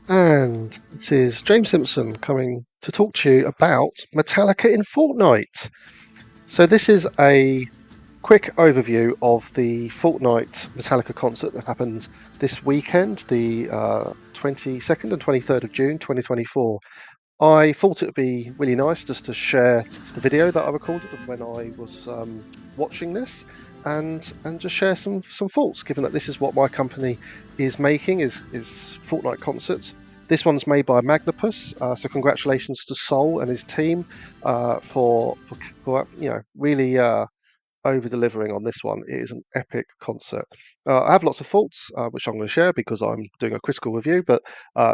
And this is James Simpson coming to talk to you about Metallica in Fortnite. So this is a quick overview of the Fortnite Metallica concert that happened this weekend, the 22nd and 23rd of June 2024. I thought it would be really nice just to share the video that I recorded of when I was watching this, and just share some thoughts. Given that this is what my company is making is Fortnite concerts. This one's made by Magnipus, so congratulations to Sol and his team for really over delivering on this one. It is an epic concert. I have lots of faults, which I'm going to share because I'm doing a critical review, but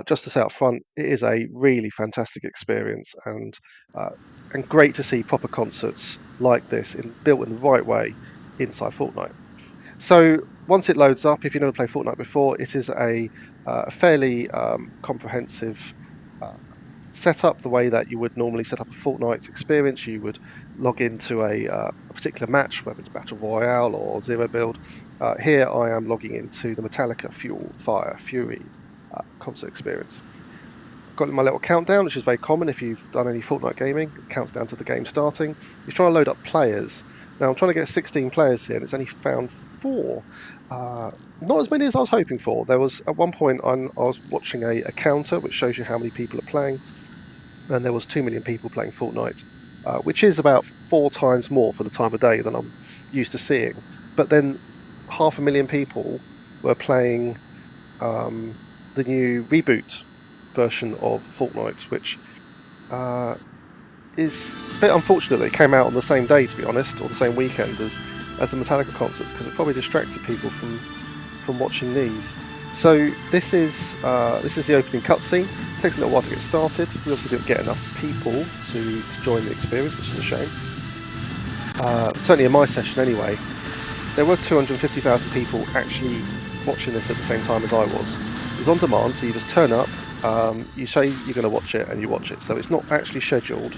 just to say up front, it is a really fantastic experience uh, and great to see proper concerts like this built in the right way inside Fortnite. So once it loads up, if you've never played Fortnite before, it is a fairly comprehensive uh, set up the way that you would normally set up a Fortnite experience. You would log into a particular match, whether it's Battle Royale or Zero Build. Here I am logging into the Metallica Fuel, Fire, Fury concert experience. I've got my little countdown, which is very common if you've done any Fortnite gaming. It counts down to the game starting. You're trying to load up players. Now I'm trying to get 16 players here, and it's only found four. Uh, Not as many as I was hoping for. There was at one point I was watching a counter which shows you how many people are playing, and there was 2 million people playing Fortnite, which is about 4 times more for the time of day than I'm used to seeing. But then 500,000 people were playing um, the new reboot version of Fortnite, which uh, is a bit unfortunate that it came out on the same day, to be honest, or the same weekend as the Metallica concerts, because it probably distracted people from watching these. So this is the opening cutscene. It takes a little while to get started. We also didn't get enough people to join the experience, which is a shame. Certainly in my session anyway, there were 250,000 people actually watching this at the same time as I was. It was on demand, so you just turn up, you say you're going to watch it, and you watch it. So it's not actually scheduled.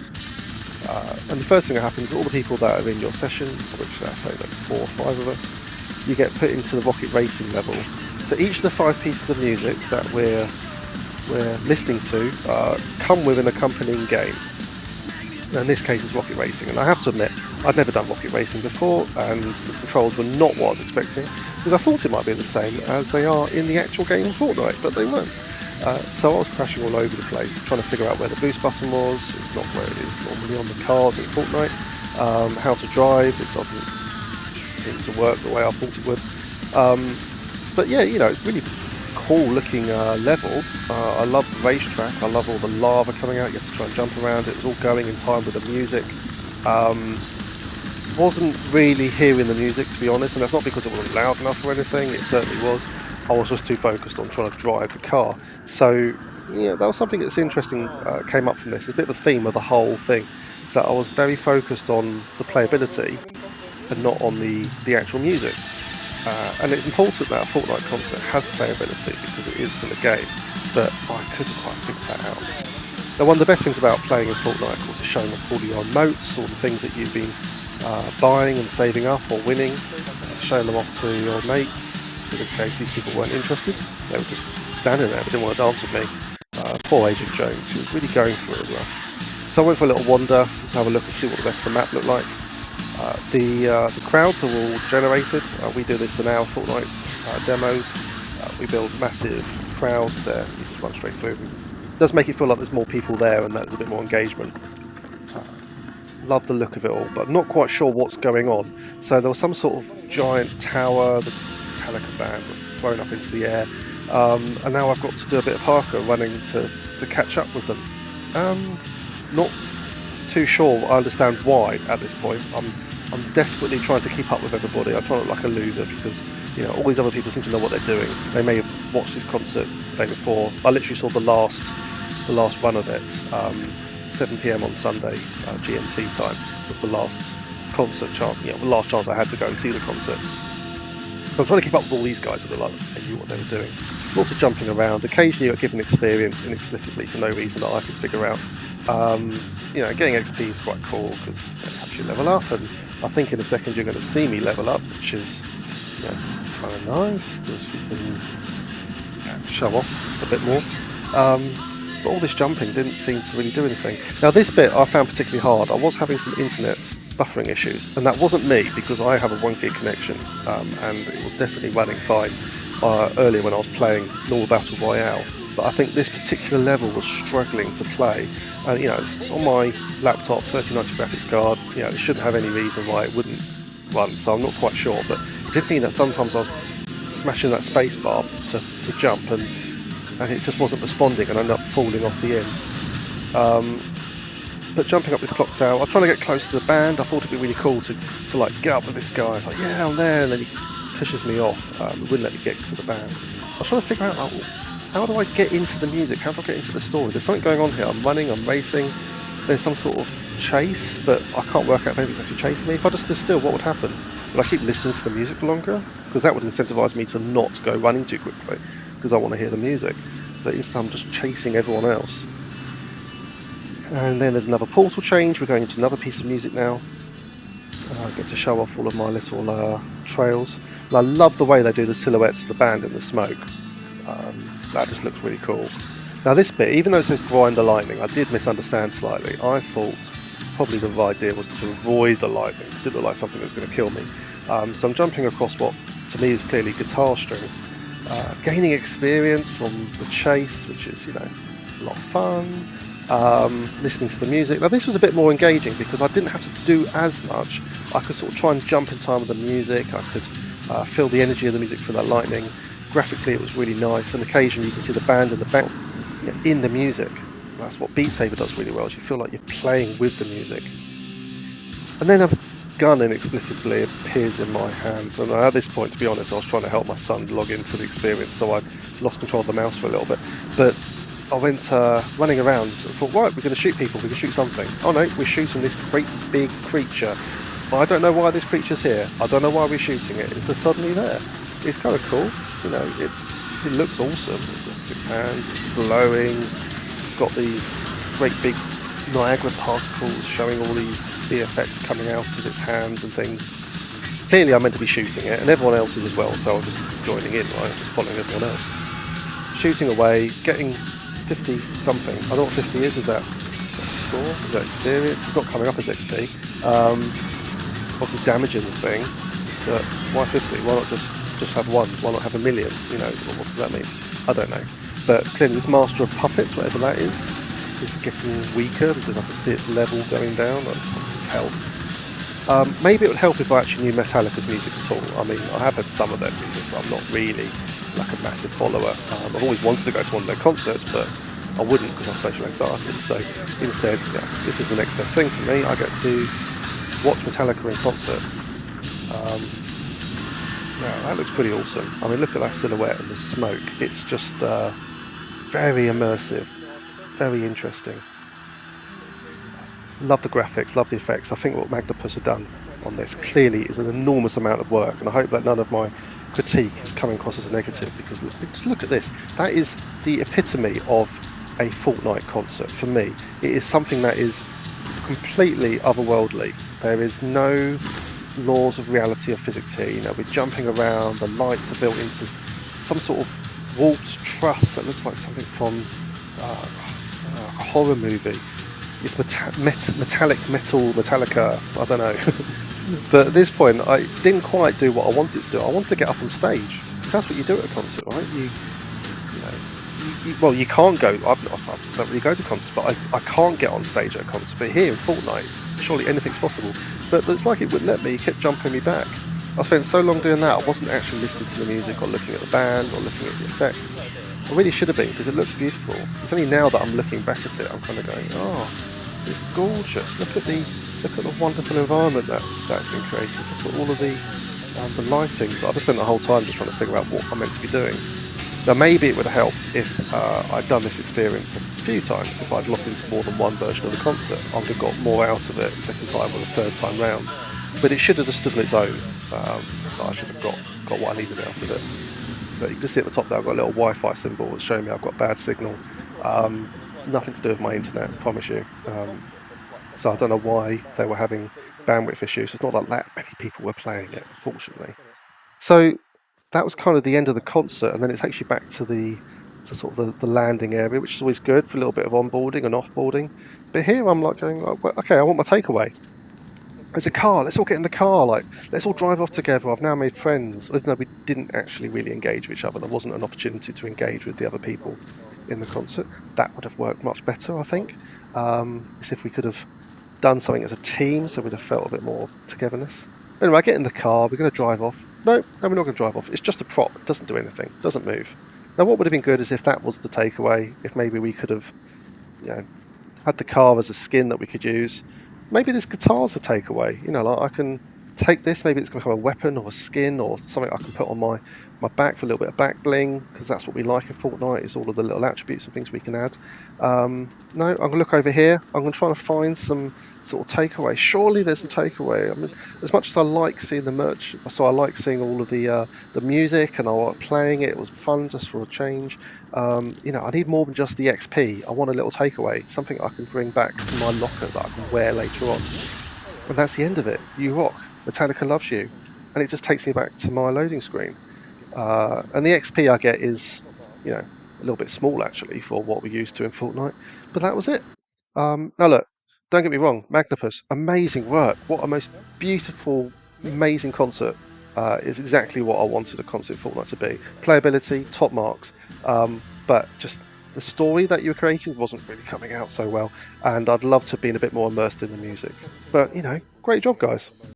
And the first thing that happens, all the people that are in your session, which I say that's 4 or 5 of us, you get put into the rocket racing level. So each of the 5 pieces of music that we're listening to come with an accompanying game. In this case, it's rocket racing, and I have to admit, I'd never done rocket racing before, and the controls were not what I was expecting, because I thought it might be the same as they are in the actual game of Fortnite, but they weren't. So I was crashing all over the place, trying to figure out where the boost button was. It's not where it is normally on the cars in Fortnite. How to drive, it doesn't seem to work the way I thought it would. But yeah, it's really cool looking level. I love the racetrack. I love all the lava coming out. You have to try and jump around. It was all going in time with the music. Wasn't really hearing the music, to be honest, and that's not because it wasn't loud enough or anything. It certainly was. I was just too focused on trying to drive the car. So yeah, that was something that's interesting came up from this. It's a bit of a theme of the whole thing. So I was very focused on the playability and not on the actual music. And it's important that a Fortnite concert has playability because it is still a game, but I couldn't quite figure that out. Now, one of the best things about playing in Fortnite, of course, is showing off all your emotes, all the things that you've been buying and saving up or winning, showing them off to your mates. In this case, these people weren't interested. They were just standing there, but didn't want to dance with me. Poor Agent Jones, he was really going for it as well. So I went for a little wander to have a look and see what the rest of the map looked like. The crowds are all generated. We do this in our Fortnite demos. We build massive crowds there. You just run straight through them. It does make it feel like there's more people there and that there's a bit more engagement. Love the look of it all, but I'm not quite sure what's going on. So there was some sort of giant tower, the Metallica band were thrown up into the air, and now I've got to do a bit of parkour running to catch up with them. Not too sure I understand why at this point. I'm desperately trying to keep up with everybody. I try not to look like a loser because all these other people seem to know what they're doing. They may have watched this concert the day before. I literally saw the last run of it. 7 p.m. on Sunday GMT time was the last concert chance. The last chance I had to go and see the concert. So I'm trying to keep up with all these guys that look like they knew what they were doing. Lots of jumping around. Occasionally you're given experience inexplicably for no reason that I can figure out. Getting XP is quite cool because it helps you level up, and I think in a second you're going to see me level up, which is kind of nice because you can show off a bit more. But all this jumping didn't seem to really do anything. Now this bit I found particularly hard. I was having some internet buffering issues, and that wasn't me because I have a 1 gig connection, and it was definitely running fine earlier when I was playing normal battle royale. But I think this particular level was struggling to play, and it's on my laptop, 3090 graphics card. It shouldn't have any reason why it wouldn't run. So I'm not quite sure, but it did mean that sometimes I was smashing that space bar to jump, and it just wasn't responding, and I ended up falling off the end. But jumping up this clock tower, I was trying to get close to the band. I thought it'd be really cool to like get up with this guy. I was like, yeah, I'm there, and then he pushes me off. It wouldn't let me get to the band. I was trying to figure out, how do I get into the music? How do I get into the story? There's something going on here. I'm running, I'm racing. There's some sort of chase, but I can't work out if anything's actually chasing me. If I just stood still, what would happen? Would I keep listening to the music for longer? Because that would incentivize me to not go running too quickly, because I want to hear the music. But instead I'm just chasing everyone else. And then there's another portal change. We're going into another piece of music now. I get to show off all of my little trails. And I love the way they do the silhouettes of the band in the smoke. That just looks really cool. Now this bit, even though it says grind the lightning, I did misunderstand slightly. I thought probably the idea was to avoid the lightning, because it looked like something that was going to kill me. So I'm jumping across what to me is clearly guitar strings. Gaining experience from the chase, which is, a lot of fun. Listening to the music. Now this was a bit more engaging because I didn't have to do as much. I could sort of try and jump in time with the music. I could feel the energy of the music from that lightning. Graphically it was really nice, and occasionally you can see the band in the back in the music. That's what Beat Saber does really well, is you feel like you're playing with the music. And then a gun inexplicably appears in my hands, and at this point, to be honest, I was trying to help my son log into the experience, so I lost control of the mouse for a little bit. But I went running around and thought, right, we're going to shoot people, we can shoot something. Oh no, we're shooting this great big creature. I don't know why this creature's here. I don't know why we're shooting it. It's just suddenly there. It's kind of cool. It looks awesome. It's got 6 hands, it's glowing. It's got these great big Niagara particles showing all the effects coming out of its hands and things. Clearly I'm meant to be shooting it, and everyone else is as well, so I'm just joining in, right? Just following everyone else. Shooting away, getting 50 something. I don't know what 50 is. Is that a score? Is that experience? It's not coming up as XP. Obviously damaging the thing, but why 50? Why not just have one? Why not have a million? What does that mean? I don't know. But clearly this Master of Puppets, whatever that is getting weaker because I can see its level going down. That's help. Maybe it would help if I actually knew Metallica's music at all. I mean, I have heard some of their music, but I'm not really like a massive follower. I've always wanted to go to one of their concerts, but I wouldn't because I'm social anxiety. So instead, this is the next best thing for me. I get to watch Metallica in concert. That looks pretty awesome. I mean, look at that silhouette and the smoke. It's just very immersive, very interesting. Love the graphics, love the effects. I think what Magnapus have done on this clearly is an enormous amount of work, and I hope that none of my critique is coming across as a negative, because just look at this. That is the epitome of a Fortnite concert for me. It is something that is completely otherworldly. There is no laws of reality or physics here. We're jumping around, the lights are built into some sort of warped truss that looks like something from a horror movie. It's metallic metal Metallica, I don't know. But at this point I didn't quite do what I wanted to do. I wanted to get up on stage. That's what you do at a concert, right? Well, you can't go. I don't really go to concerts, but I can't get on stage at a concert. But here in Fortnite, surely anything's possible. But it's like it wouldn't let me. It kept jumping me back. I spent so long doing that, I wasn't actually listening to the music or looking at the band or looking at the effects. I really should have been, because it looks beautiful. It's only now that I'm looking back at it, I'm kind of going, oh, it's gorgeous. Look at the wonderful environment that's been created. Look at all of the lighting. But I've just spent the whole time just trying to figure out what I'm meant to be doing. Now maybe it would have helped if I'd done this experience a few times. If I'd looked into more than one version of the concert, I would have got more out of it the second time or the third time round. But it should have just stood on its own. I should have got what I needed out of it. But you can just see at the top there, I've got a little Wi-Fi symbol that's showing me I've got bad signal. Nothing to do with my internet, I promise you. So I don't know why they were having bandwidth issues. It's not like that many people were playing it, unfortunately. So that was kind of the end of the concert, and then it's actually back to the to sort of the landing area, which is always good for a little bit of onboarding and offboarding. But here I'm like going, "Oh, well, okay, I want my takeaway. There's a car. Let's all get in the car. Like, let's all drive off together. I've now made friends, even though we didn't actually really engage with each other. There wasn't an opportunity to engage with the other people in the concert. That would have worked much better, I think. As if we could have done something as a team, so we'd have felt a bit more togetherness. Anyway, I get in the car. We're going to drive off. No, we're not going to drive off. It's just a prop. It doesn't do anything. It doesn't move. Now, what would have been good is if that was the takeaway. If maybe we could have, you know, had the car as a skin that we could use. Maybe this guitar's a takeaway. Like I can take this. Maybe it's going to become a weapon or a skin or something I can put on my back for a little bit of back bling because that's what we like in Fortnite is all of the little attributes and things we can add. No, I'm going to look over here. I'm going to try to find some sort of takeaway. Surely there's a takeaway. I mean, as much as I like seeing the merch, so I like seeing all of the music and I like playing it. It was fun just for a change. I need more than just the XP. I want a little takeaway, something I can bring back to my locker that I can wear later on. And that's the end of it. You rock. Metallica loves you. And it just takes me back to my loading screen. And the XP I get is, a little bit small actually for what we're used to in Fortnite. But that was it. Now look, don't get me wrong, Magnopus, amazing work. What a most beautiful, amazing concert. Is exactly what I wanted a concert Fortnite to be. Playability, top marks. But just the story that you were creating wasn't really coming out so well. And I'd love to have been a bit more immersed in the music. But great job, guys.